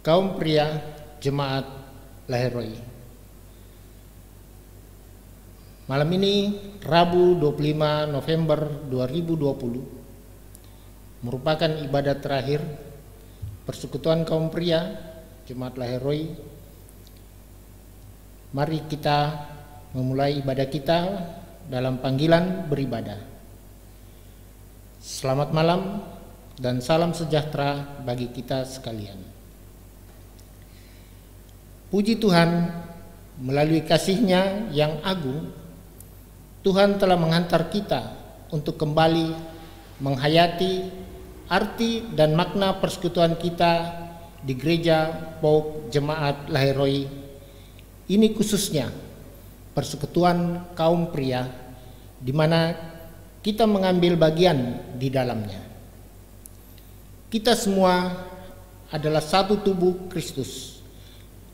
Kaum pria Jemaat Laheroi. Malam ini Rabu 25 November 2020 merupakan ibadah terakhir Persekutuan Kaum Pria Jemaat Laheroi. Mari kita memulai ibadah kita dalam panggilan beribadah. Selamat malam dan salam sejahtera bagi kita sekalian. Puji Tuhan, melalui kasih-Nya yang agung, Tuhan telah menghantar kita untuk kembali menghayati arti dan makna persekutuan kita di Gereja PAUK Jemaat Laheroi. Ini khususnya persekutuan kaum pria, di mana kita mengambil bagian di dalamnya. Kita semua adalah satu tubuh Kristus,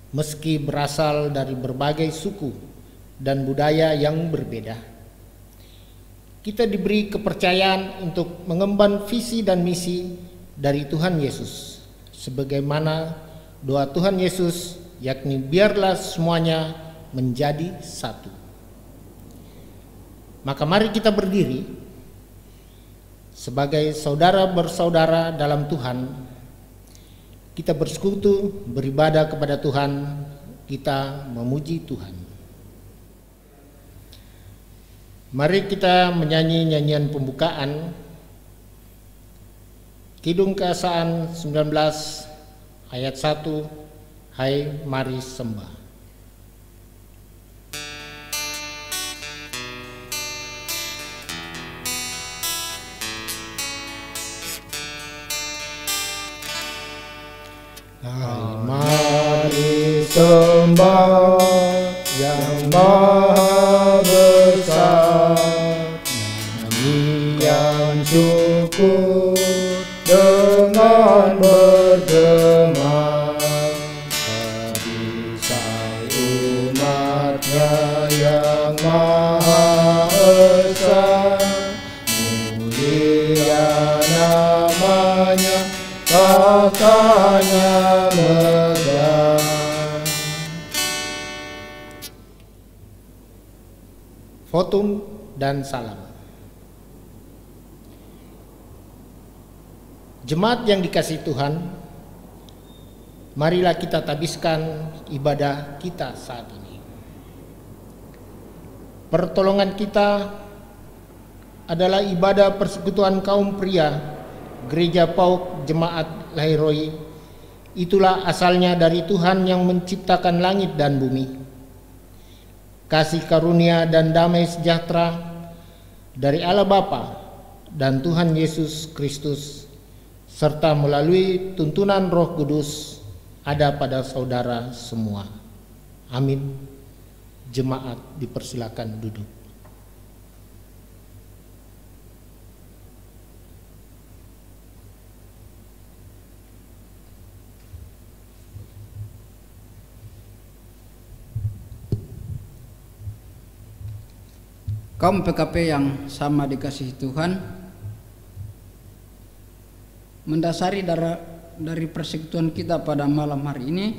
meski berasal dari berbagai suku dan budaya yang berbeda. Kita diberi kepercayaan untuk mengemban visi dan misi dari Tuhan Yesus, sebagaimana doa Tuhan Yesus, yakni biarlah semuanya menjadi satu. Maka mari kita berdiri sebagai saudara bersaudara dalam Tuhan. Kita bersekutu, beribadah kepada Tuhan, kita memuji Tuhan. Mari kita menyanyi nyanyian pembukaan Kidung Keasaan 19 ayat 1, Hai mari sembah. Hai mari sembah yang maha besar, nyanyian syukur dengan bergema, perisai umat-Nya yang maha esa, mulia namanya, tahtanya megah. Votum dan salam. Jemaat yang dikasihi Tuhan, marilah kita tabiskan ibadah kita saat ini. Pertolongan kita adalah ibadah persekutuan kaum pria Gereja PAUK Jemaat Laheroi. Itulah asalnya dari Tuhan yang menciptakan langit dan bumi. Kasih karunia dan damai sejahtera dari Allah Bapa dan Tuhan Yesus Kristus, serta melalui tuntunan Roh Kudus, ada pada saudara semua. Amin. Jemaat dipersilakan duduk. Kaum PKP yang sama dikasihi Tuhan, mendasari dari persekutuan kita pada malam hari ini,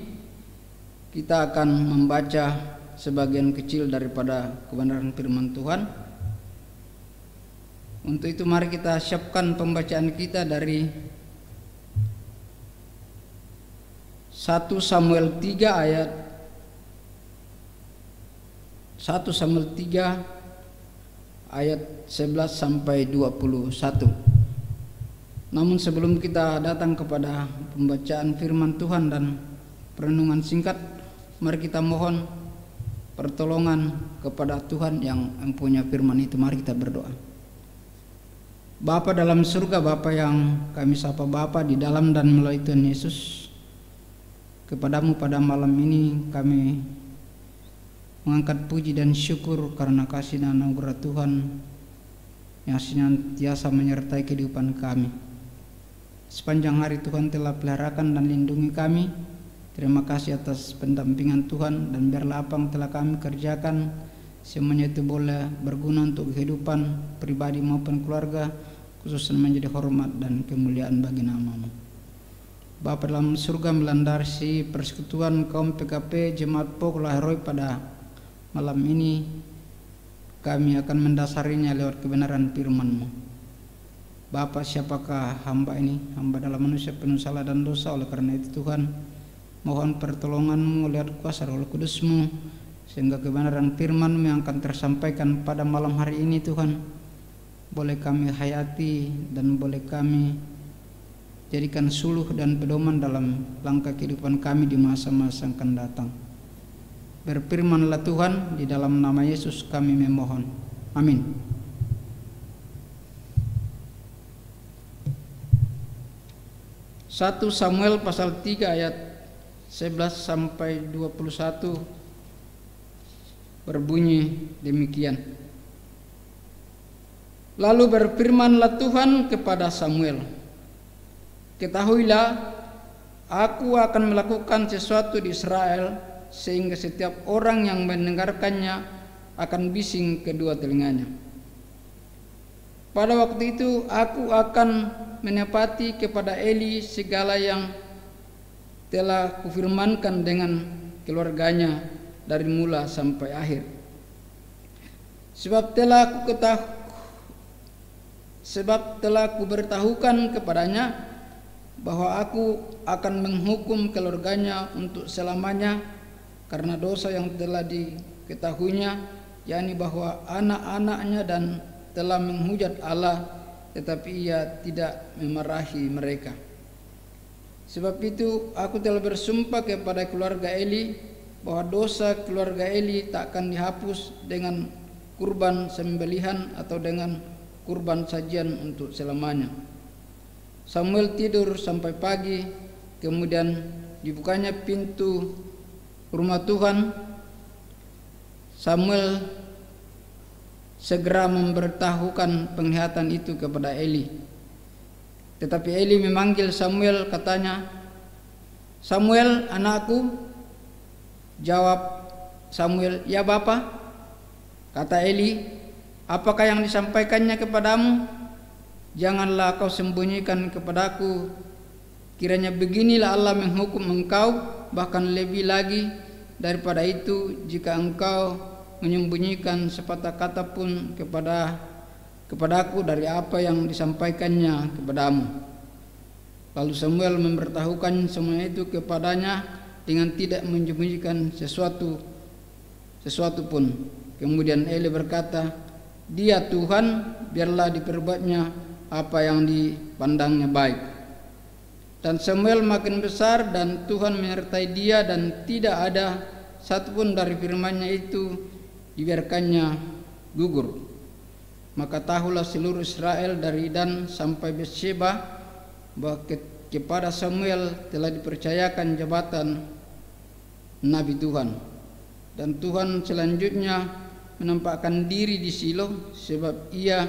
kita akan membaca sebagian kecil daripada kebenaran firman Tuhan. Untuk itu mari kita siapkan pembacaan kita dari 1 Samuel 3 ayat 1 Samuel 3 ayat 11 sampai 21. Namun sebelum kita datang kepada pembacaan firman Tuhan dan perenungan singkat, mari kita mohon pertolongan kepada Tuhan yang mempunyai firman itu. Mari kita berdoa. Bapa dalam surga, Bapa yang kami sapa Bapa di dalam dan melalui Tuhan Yesus, kepadamu pada malam ini kami mengangkat puji dan syukur karena kasih dan anugerah Tuhan yang senantiasa menyertai kehidupan kami. Sepanjang hari Tuhan telah peliharakan dan lindungi kami. Terima kasih atas pendampingan Tuhan, dan biarlah apa yang telah kami kerjakan semuanya itu boleh berguna untuk kehidupan pribadi maupun keluarga, khususnya menjadi hormat dan kemuliaan bagi nama-Mu. Bapa dalam surga, melandasi persekutuan kaum PKP Jemaat Pokok Lahiroi pada malam ini, kami akan mendasarinya lewat kebenaran firman-Mu. Bapa, siapakah hamba ini? Hamba dalam manusia penuh salah dan dosa. Oleh karena itu Tuhan, mohon pertolongan-Mu lewat kuasa Roh Kudus-Mu, sehingga kebenaran firman-Mu yang akan tersampaikan pada malam hari ini Tuhan, boleh kami hayati dan boleh kami jadikan suluh dan pedoman dalam langkah kehidupan kami di masa-masa yang akan datang. Berfirmanlah Tuhan, di dalam nama Yesus kami memohon. Amin. Satu Samuel pasal 3 ayat 11 sampai 21 berbunyi demikian. Lalu berfirmanlah Tuhan kepada Samuel, ketahuilah, aku akan melakukan sesuatu di Israel, sehingga setiap orang yang mendengarkannya akan bising kedua telinganya. Pada waktu itu aku akan menepati kepada Eli segala yang telah kufirmankan dengan keluarganya dari mula sampai akhir. Sebab telah kuberitahukan kepadanya bahwa aku akan menghukum keluarganya untuk selamanya karena dosa yang telah diketahuinya, yakni bahwa anak-anaknya dan telah menghujat Allah, tetapi ia tidak memarahi mereka. Sebab itu aku telah bersumpah kepada keluarga Eli bahwa dosa keluarga Eli tak akan dihapus dengan kurban sembelihan atau dengan kurban sajian untuk selamanya. Samuel tidur sampai pagi, kemudian dibukanya pintu rumah Tuhan. Samuel segera memberitahukan penglihatan itu kepada Eli. Tetapi Eli memanggil Samuel, katanya, "Samuel, anakku." Jawab Samuel, "Ya Bapa." Kata Eli, "Apakah yang disampaikannya kepadamu? Janganlah kau sembunyikan kepadaku. Kiranya beginilah Allah menghukum engkau, bahkan lebih lagi daripada itu, jika engkau menyembunyikan sepatah kata pun kepadaku dari apa yang disampaikannya kepadamu." Lalu Samuel memberitahukan semua itu kepadanya dengan tidak menyembunyikan sesuatu pun. Kemudian Eli berkata, "Dia Tuhan, biarlah diperbuatnya apa yang dipandangnya baik." Dan Samuel makin besar dan Tuhan menyertai dia, dan tidak ada satupun dari firman-Nya itu dibiarkannya gugur. Maka tahulah seluruh Israel dari Dan sampai Beersheba bahwa kepada Samuel telah dipercayakan jabatan Nabi Tuhan. Dan Tuhan selanjutnya menampakkan diri di Shilo, sebab ia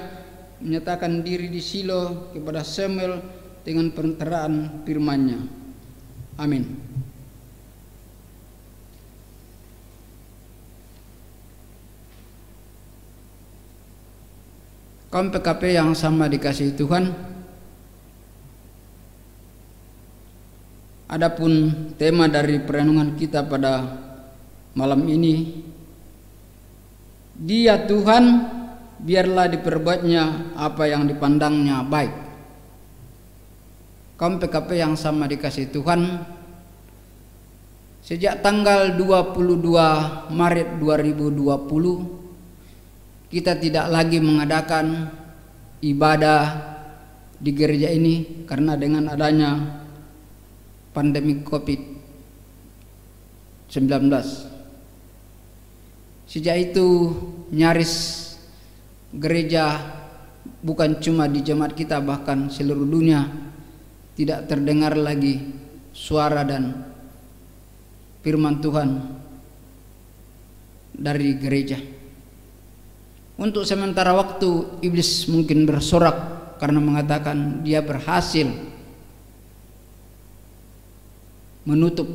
menyatakan diri di Shilo kepada Samuel dengan perantaraan firman-Nya. Amin. Kaum PKP yang sama dikasihi Tuhan, adapun tema dari perenungan kita pada malam ini, Dia Tuhan, biarlah diperbuatnya apa yang dipandangnya baik. Kaum PKP yang sama dikasihi Tuhan, sejak tanggal 22 Maret 2020 kita tidak lagi mengadakan ibadah di gereja ini karena dengan adanya pandemi COVID-19. Sejak itu nyaris gereja, bukan cuma di jemaat kita, bahkan seluruh dunia, tidak terdengar lagi suara dan firman Tuhan dari gereja. Untuk sementara waktu iblis mungkin bersorak karena mengatakan dia berhasil menutup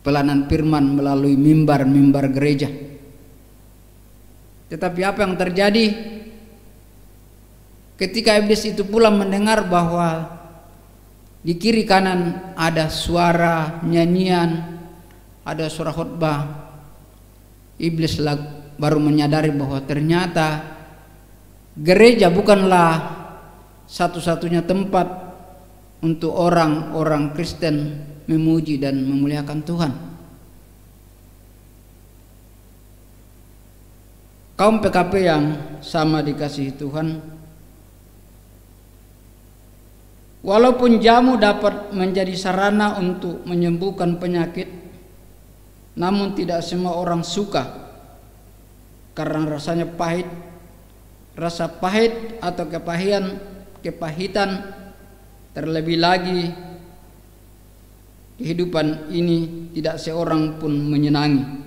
pelayanan firman melalui mimbar-mimbar gereja. Tetapi apa yang terjadi? ketika iblis itu pula mendengar bahwa di kiri kanan ada suara nyanyian, ada suara khotbah, iblis baru menyadari bahwa ternyata gereja bukanlah satu-satunya tempat untuk orang-orang Kristen memuji dan memuliakan Tuhan. Kaum PKP yang sama dikasihi Tuhan, walaupun jamu dapat menjadi sarana untuk menyembuhkan penyakit, namun tidak semua orang suka karena rasanya pahit. Rasa pahit atau kepahitan, terlebih lagi kehidupan ini tidak seorang pun menyenangi.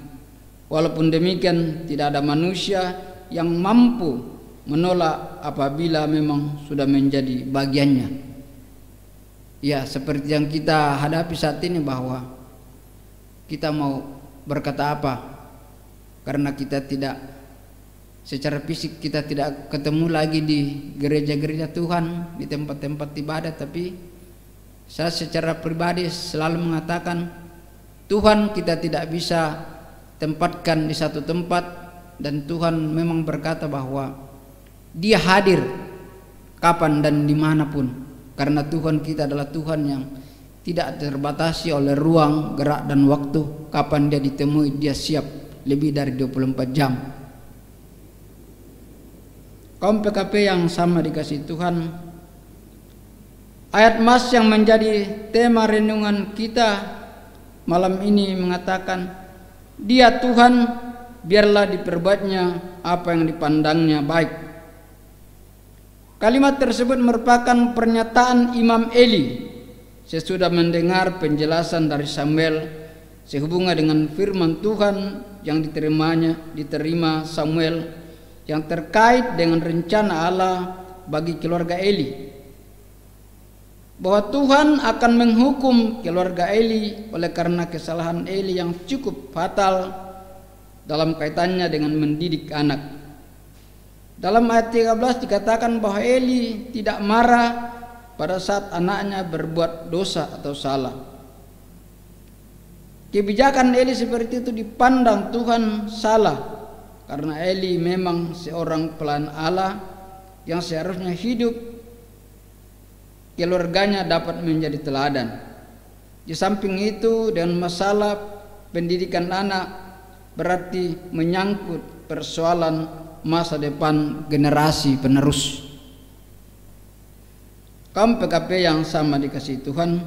Walaupun demikian, tidak ada manusia yang mampu menolak apabila memang sudah menjadi bagiannya. Ya, seperti yang kita hadapi saat ini, bahwa kita mau berkata apa, karena kita tidak secara fisik, kita tidak ketemu lagi di gereja-gereja Tuhan, di tempat-tempat ibadah. Tapi saya secara pribadi selalu mengatakan, Tuhan kita tidak bisa tempatkan di satu tempat, dan Tuhan memang berkata bahwa Dia hadir kapan dan dimanapun, karena Tuhan kita adalah Tuhan yang tidak terbatasi oleh ruang, gerak, dan waktu. Kapan Dia ditemui, Dia siap lebih dari 24 jam. Kaum PKP yang sama dikasihi Tuhan, ayat mas yang menjadi tema renungan kita malam ini mengatakan, Dia Tuhan, biarlah diperbuatnya apa yang dipandangnya baik. Kalimat tersebut merupakan pernyataan Imam Eli sesudah mendengar penjelasan dari Samuel sehubungan dengan firman Tuhan yang diterima Samuel yang terkait dengan rencana Allah bagi keluarga Eli, bahwa Tuhan akan menghukum keluarga Eli oleh karena kesalahan Eli yang cukup fatal dalam kaitannya dengan mendidik anak. Dalam ayat 13 dikatakan bahwa Eli tidak marah pada saat anaknya berbuat dosa atau salah. Kebijakan Eli seperti itu dipandang Tuhan salah, karena Eli memang seorang pelayan Allah yang seharusnya hidup keluarganya dapat menjadi teladan. Di samping itu, dengan masalah pendidikan anak berarti menyangkut persoalan masa depan generasi penerus. Kaum PKP yang sama dikasihi Tuhan,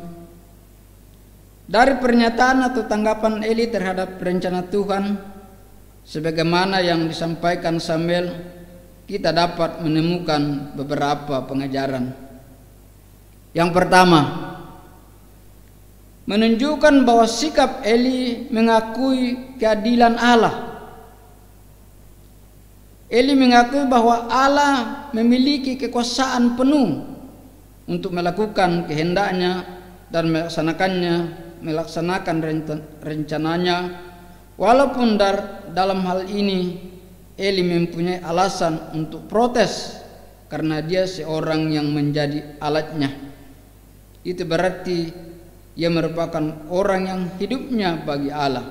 dari pernyataan atau tanggapan Eli terhadap rencana Tuhan sebagaimana yang disampaikan Samuel, kita dapat menemukan beberapa pengajaran. Yang pertama, menunjukkan bahwa sikap Eli mengakui keadilan Allah. Eli mengakui bahwa Allah memiliki kekuasaan penuh untuk melakukan kehendaknya dan melaksanakan rencananya. Walaupun dalam hal ini Eli mempunyai alasan untuk protes karena dia seorang yang menjadi alatnya. Itu berarti ia merupakan orang yang hidupnya bagi Allah.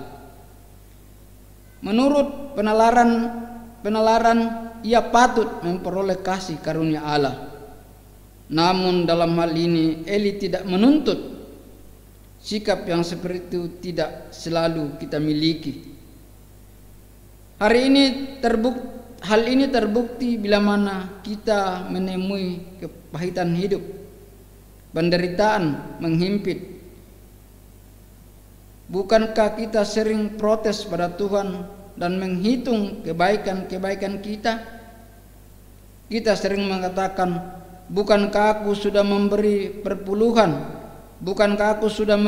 Menurut penalaran ia patut memperoleh kasih karunia Allah. Namun dalam hal ini Eli tidak menuntut. Sikap yang seperti itu tidak selalu kita miliki. Hal ini terbukti bila mana kita menemui kepahitan hidup, penderitaan menghimpit. Bukankah kita sering protes pada Tuhan dan menghitung kebaikan-kebaikan kita? Kita sering mengatakan, bukankah aku sudah memberi perpuluhan? Bukankah aku sudah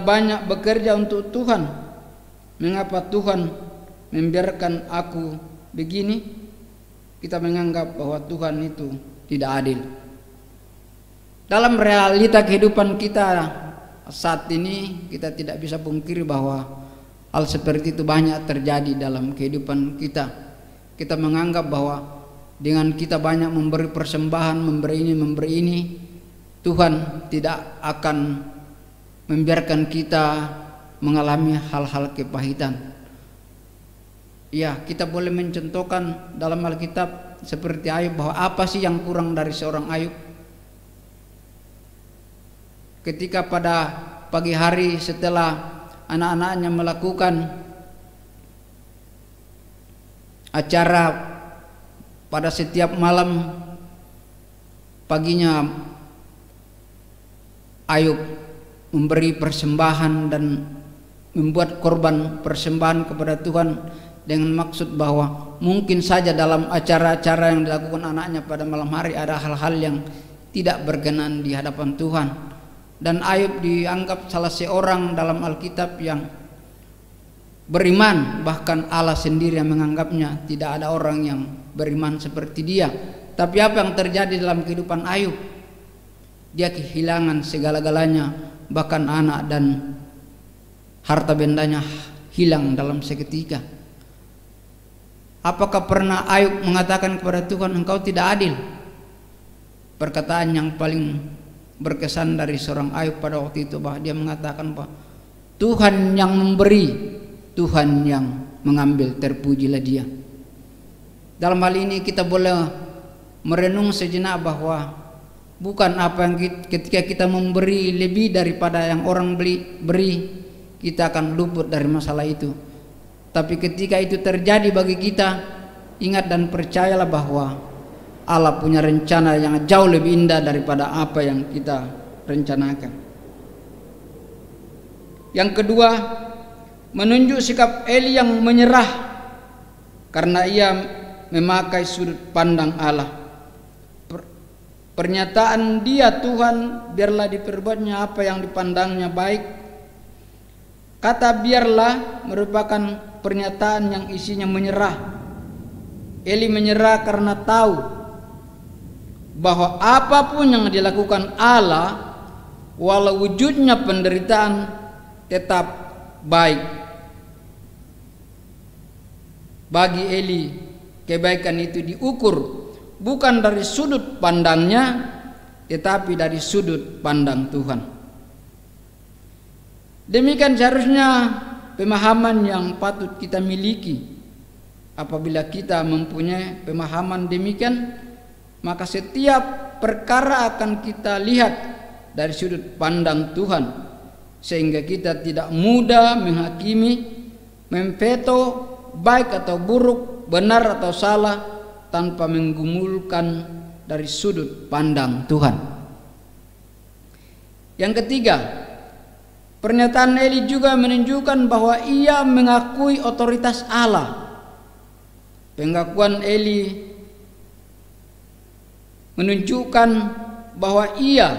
banyak bekerja untuk Tuhan? Mengapa Tuhan membiarkan aku begini? Kita menganggap bahwa Tuhan itu tidak adil. Dalam realita kehidupan kita saat ini, kita tidak bisa pungkiri bahwa hal seperti itu banyak terjadi dalam kehidupan kita. Kita menganggap bahwa dengan kita banyak memberi persembahan, memberi ini, Tuhan tidak akan membiarkan kita mengalami hal-hal kepahitan. Ya, kita boleh mencontohkan dalam Alkitab seperti Ayub, bahwa apa sih yang kurang dari seorang Ayub? Ketika pada pagi hari setelah anak-anaknya melakukan acara pada setiap malam, paginya Ayub memberi persembahan dan membuat korban persembahan kepada Tuhan dengan maksud bahwa mungkin saja dalam acara-acara yang dilakukan anaknya pada malam hari ada hal-hal yang tidak berkenan di hadapan Tuhan. Dan Ayub dianggap salah seorang dalam Alkitab yang beriman, bahkan Allah sendiri yang menganggapnya tidak ada orang yang beriman seperti dia. Tapi apa yang terjadi dalam kehidupan Ayub? Dia kehilangan segala-galanya, bahkan anak dan harta bendanya hilang dalam seketika. Apakah pernah Ayub mengatakan kepada Tuhan, "Engkau tidak adil"? Perkataan yang paling berkesan dari seorang Ayub pada waktu itu, bahwa dia mengatakan bahwa Tuhan yang memberi, Tuhan yang mengambil, terpujilah Dia. Dalam hal ini kita boleh merenung sejenak bahwa bukan apa yang ketika kita memberi lebih daripada yang orang beri, kita akan luput dari masalah itu. Tapi ketika itu terjadi bagi kita, ingat dan percayalah bahwa Allah punya rencana yang jauh lebih indah daripada apa yang kita rencanakan. Yang kedua, menunjuk sikap Eli yang menyerah karena ia memakai sudut pandang Allah. Pernyataan dia, "Tuhan, biarlah diperbuatnya apa yang dipandangnya baik." Kata "biarlah" merupakan pernyataan yang isinya menyerah. Eli menyerah karena tahu bahwa apapun yang dilakukan Allah, walau wujudnya penderitaan, tetap baik. Bagi Eli, kebaikan itu diukur bukan dari sudut pandangnya, tetapi dari sudut pandang Tuhan. Demikian seharusnya pemahaman yang patut kita miliki. Apabila kita mempunyai pemahaman demikian, maka setiap perkara akan kita lihat dari sudut pandang Tuhan, sehingga kita tidak mudah menghakimi, memveto baik atau buruk, benar atau salah, tanpa menggumulkan dari sudut pandang Tuhan. Yang ketiga, pernyataan Eli juga menunjukkan bahwa ia mengakui otoritas Allah. Pengakuan Eli menunjukkan bahwa ia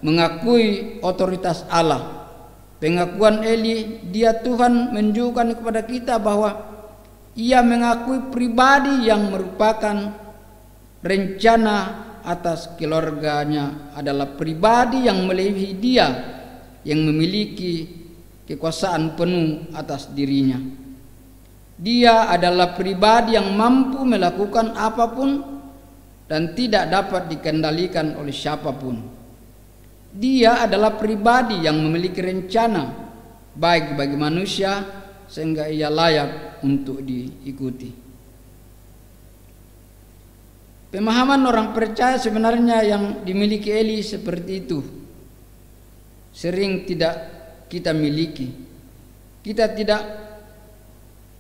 mengakui otoritas Allah. Pengakuan Eli, dia Tuhan, menunjukkan kepada kita bahwa ia mengakui pribadi yang merupakan rencana atas keluarganya adalah pribadi yang melebihi dia, yang memiliki kekuasaan penuh atas dirinya. Dia adalah pribadi yang mampu melakukan apapun dan tidak dapat dikendalikan oleh siapapun. Dia adalah pribadi yang memiliki rencana baik bagi manusia sehingga ia layak untuk diikuti. Pemahaman orang percaya sebenarnya yang dimiliki Eli seperti itu sering tidak kita miliki. Kita tidak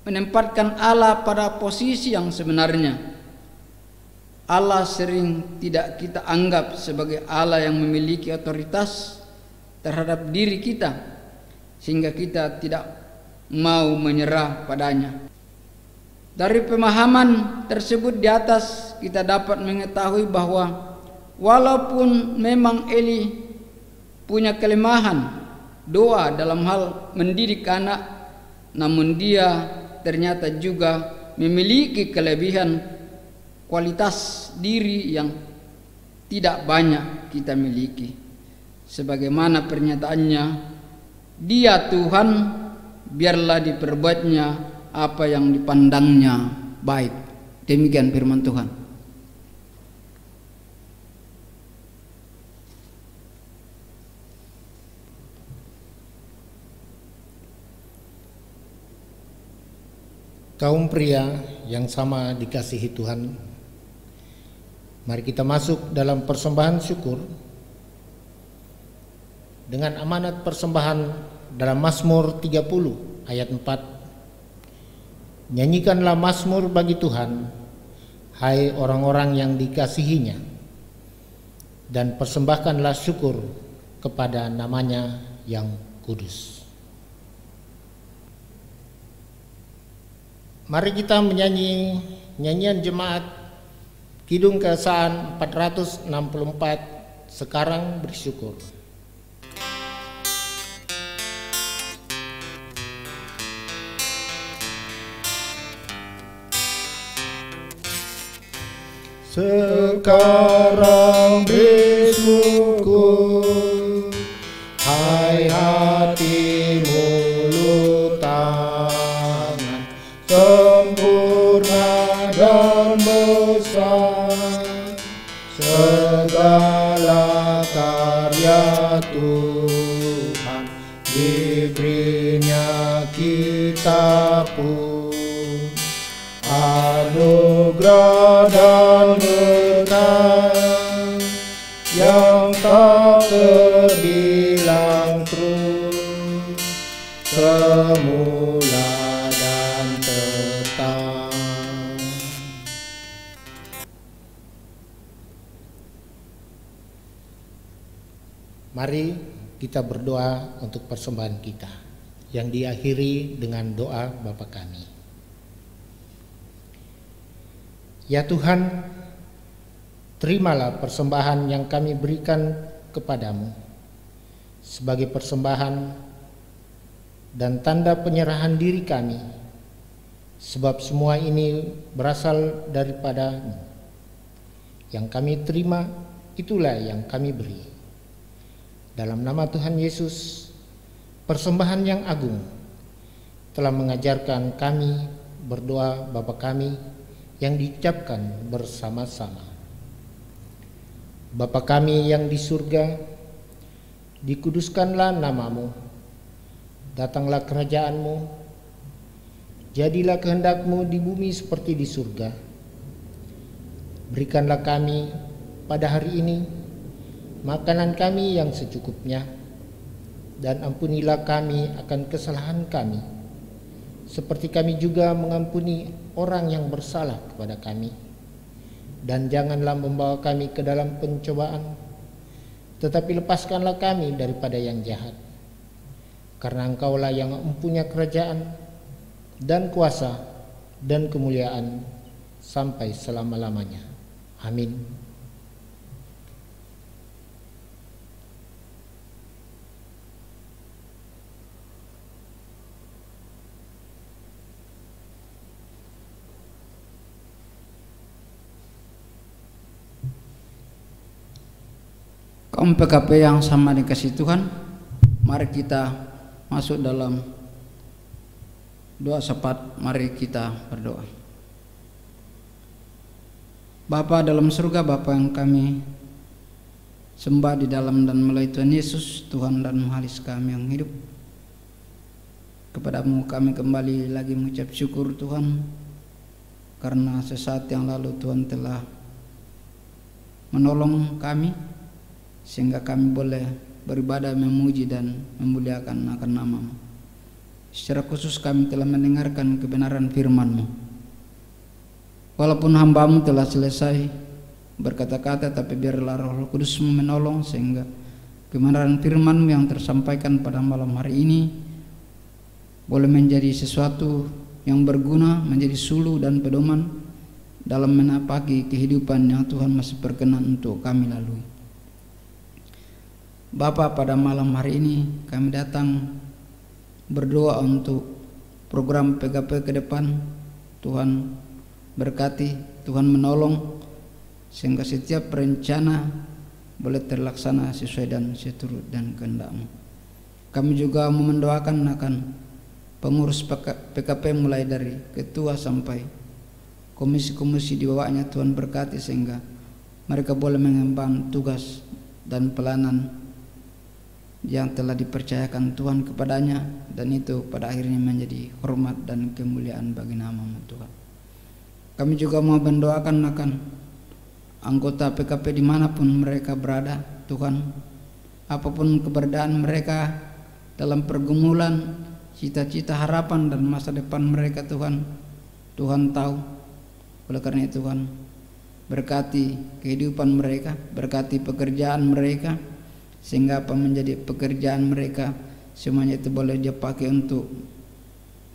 menempatkan Allah pada posisi yang sebenarnya. Allah sering tidak kita anggap sebagai Allah yang memiliki otoritas terhadap diri kita, sehingga kita tidak mau menyerah padanya. Dari pemahaman tersebut di atas, kita dapat mengetahui bahwa walaupun memang Eli punya kelemahan doa dalam hal mendidik anak, namun dia ternyata juga memiliki kelebihan kualitas diri yang tidak banyak kita miliki. Sebagaimana pernyataannya, dia Tuhan, biarlah diperbuatnya apa yang dipandangnya baik. Demikian firman Tuhan. Kaum pria yang sama dikasihi Tuhan, mari kita masuk dalam persembahan syukur dengan amanat persembahan dalam Mazmur 30 ayat 4. Nyanyikanlah mazmur bagi Tuhan, hai orang-orang yang dikasihinya, dan persembahkanlah syukur kepada namanya yang kudus. Mari kita menyanyi nyanyian jemaat Kidung Keesaan 464, Sekarang Bersyukur. Sekarang bersyukur, hai hati mulut tangan, sempurna dan besar segala karya Tuhan, diberinya kita pun anugerah dan berkat yang tak terbilang terus, semula dan tetap. Mari kita berdoa untuk persembahan kita yang diakhiri dengan doa Bapa kami. Ya Tuhan, terimalah persembahan yang kami berikan kepadamu sebagai persembahan dan tanda penyerahan diri kami, sebab semua ini berasal daripada-Mu. Yang kami terima, itulah yang kami beri. Dalam nama Tuhan Yesus, persembahan yang agung telah mengajarkan kami berdoa Bapa kami yang diucapkan bersama-sama. Bapa kami yang di surga, dikuduskanlah namamu, datanglah kerajaanmu, jadilah kehendakmu di bumi seperti di surga. Berikanlah kami pada hari ini makanan kami yang secukupnya, dan ampunilah kami akan kesalahan kami, seperti kami juga mengampuni orang yang bersalah kepada kami. Dan janganlah membawa kami ke dalam pencobaan, tetapi lepaskanlah kami daripada yang jahat. Karena Engkaulah yang mempunyai kerajaan dan kuasa dan kemuliaan sampai selama-lamanya. Amin. Kaum PKP yang sama dikasih Tuhan, mari kita masuk dalam doa syafaat. Mari kita berdoa. Bapa dalam surga, Bapa yang kami sembah di dalam dan melalui Tuhan Yesus, Tuhan dan Mahalis kami yang hidup, kepadamu kami kembali lagi mengucap syukur Tuhan, karena sesaat yang lalu Tuhan telah menolong kami sehingga kami boleh beribadah, memuji dan memuliakan akan nama-Mu. Secara khusus kami telah mendengarkan kebenaran firman-Mu. Walaupun hamba-Mu telah selesai berkata-kata, tapi biarlah Roh Kudus menolong sehingga kebenaran firman-Mu yang tersampaikan pada malam hari ini boleh menjadi sesuatu yang berguna, menjadi suluh dan pedoman dalam menapaki kehidupan yang Tuhan masih berkenan untuk kami lalui. Bapa, pada malam hari ini kami datang berdoa untuk program PKP ke depan. Tuhan berkati, Tuhan menolong sehingga setiap rencana boleh terlaksana sesuai dan seturut dan kehendak-Mu. Kami juga mendoakan akan pengurus PKP mulai dari ketua sampai komisi-komisi di bawahnya. Tuhan berkati sehingga mereka boleh mengemban tugas dan pelayanan yang telah dipercayakan Tuhan kepadanya, dan itu pada akhirnya menjadi hormat dan kemuliaan bagi nama-Mu Tuhan. Kami juga mau mendoakan akan anggota PKP dimanapun mereka berada Tuhan, apapun keberadaan mereka dalam pergumulan, cita-cita, harapan dan masa depan mereka Tuhan, Tuhan tahu. Oleh karena itu Tuhan, berkati kehidupan mereka, berkati pekerjaan mereka, sehingga apa menjadi pekerjaan mereka semuanya itu boleh dia pakai untuk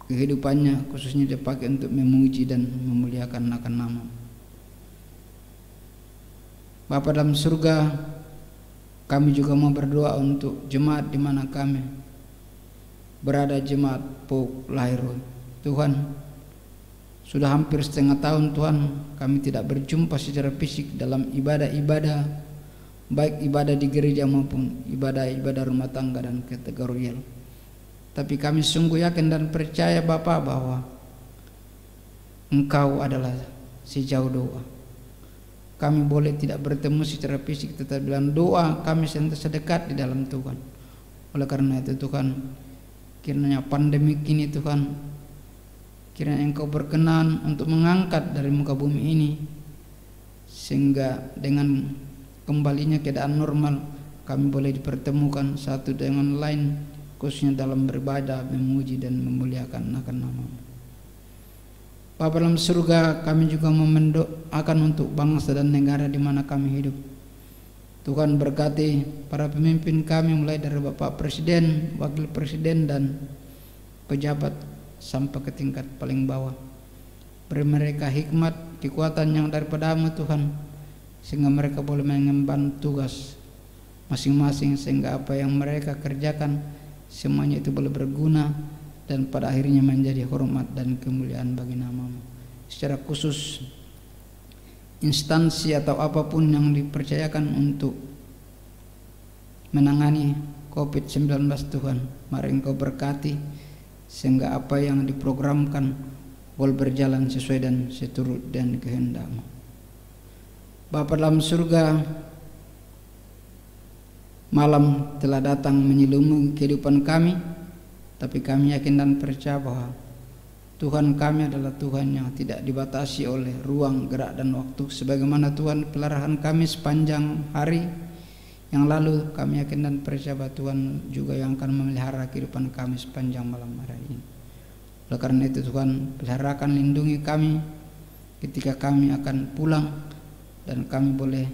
kehidupannya, khususnya dia pakai untuk memuji dan memuliakan akan nama. Bapa dalam surga, kami juga mau berdoa untuk jemaat di mana kami berada, jemaat Pok Lairo. Tuhan, sudah hampir setengah tahun Tuhan kami tidak berjumpa secara fisik dalam ibadah-ibadah, baik ibadah di gereja maupun ibadah-ibadah rumah tangga dan kategorial. Tapi kami sungguh yakin dan percaya Bapa bahwa Engkau adalah sejauh doa. Kami boleh tidak bertemu secara fisik, tetapi dalam doa kami senantiasa dekat di dalam Tuhan. Oleh karena itu Tuhan, kiranya pandemi ini Tuhan, kiranya Engkau berkenan untuk mengangkat dari muka bumi ini, sehingga dengan kembalinya keadaan normal kami boleh dipertemukan satu dengan lain, khususnya dalam beribadah, memuji dan memuliakan akan nama-Mu. Bapa dalam surga, kami juga mendoakan untuk bangsa dan negara di mana kami hidup. Tuhan berkati para pemimpin kami, mulai dari Bapak Presiden, Wakil Presiden dan pejabat sampai ke tingkat paling bawah. Beri mereka hikmat, kekuatan yang daripada-Mu Tuhan, sehingga mereka boleh mengemban tugas masing-masing, sehingga apa yang mereka kerjakan semuanya itu boleh berguna dan pada akhirnya menjadi hormat dan kemuliaan bagi nama-Mu. Secara khusus instansi atau apapun yang dipercayakan untuk menangani COVID-19 Tuhan, mari Engkau berkati sehingga apa yang diprogramkan boleh berjalan sesuai dan seturut dan kehendak-Mu. Bapa dalam surga, malam telah datang menyelumuhi kehidupan kami, tapi kami yakin dan percaya bahwa Tuhan kami adalah Tuhan yang tidak dibatasi oleh ruang, gerak dan waktu. Sebagaimana Tuhan pelarahan kami sepanjang hari yang lalu, kami yakin dan percaya bahwa Tuhan juga yang akan memelihara kehidupan kami sepanjang malam hari ini. Oleh karena itu Tuhan, peliharakan, lindungi kami ketika kami akan pulang, dan kami boleh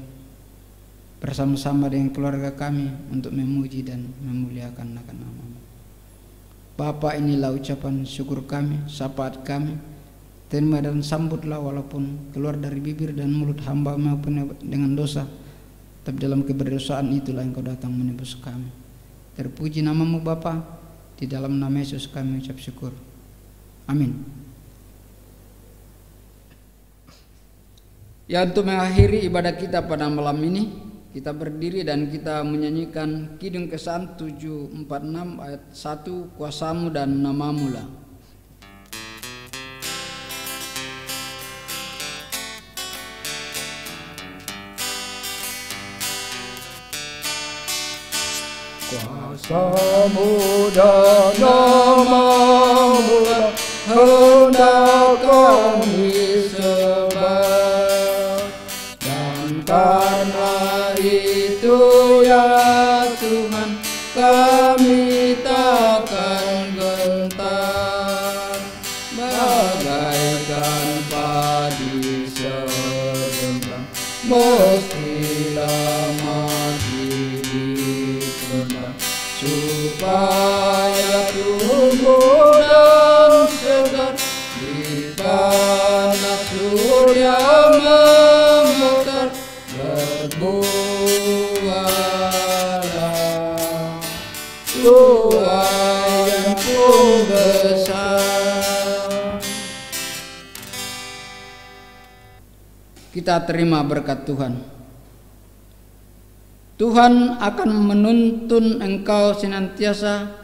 bersama-sama dengan keluarga kami untuk memuji dan memuliakan akan nama-Mu. Bapa, inilah ucapan syukur kami, syafaat kami. Terima dan sambutlah walaupun keluar dari bibir dan mulut hamba maupun dengan dosa, tapi dalam keberdosaan itulah Engkau datang menebus kami. Terpuji nama-Mu Bapa, di dalam nama Yesus kami ucap syukur. Amin. Ya, untuk mengakhiri ibadah kita pada malam ini, kita berdiri dan kita menyanyikan Kidung Kesan 746 ayat 1, Kuasa-Mu dan Nama-Mu lah. Kuasa-Mu dan Nama-Mu lah hendak kami sembah, dan karena itu ya Tuhan kami takkan gentar, bagaikan padi serembang mestilah mati dipendam, supaya tumbuh dan segar di tanah surya memekar. Berbuahlah tuai yang pun besar. Kita terima berkat Tuhan. Tuhan akan menuntun engkau senantiasa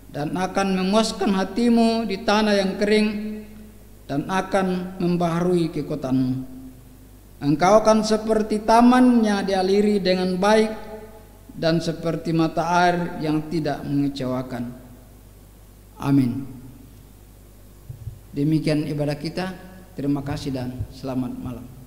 dan akan memuaskan hatimu di tanah yang kering dan akan membaharui kekuatanmu. Engkau akan seperti taman yang dialiri dengan baik dan seperti mata air yang tidak mengecewakan. Amin. Demikian ibadah kita. Terima kasih dan selamat malam.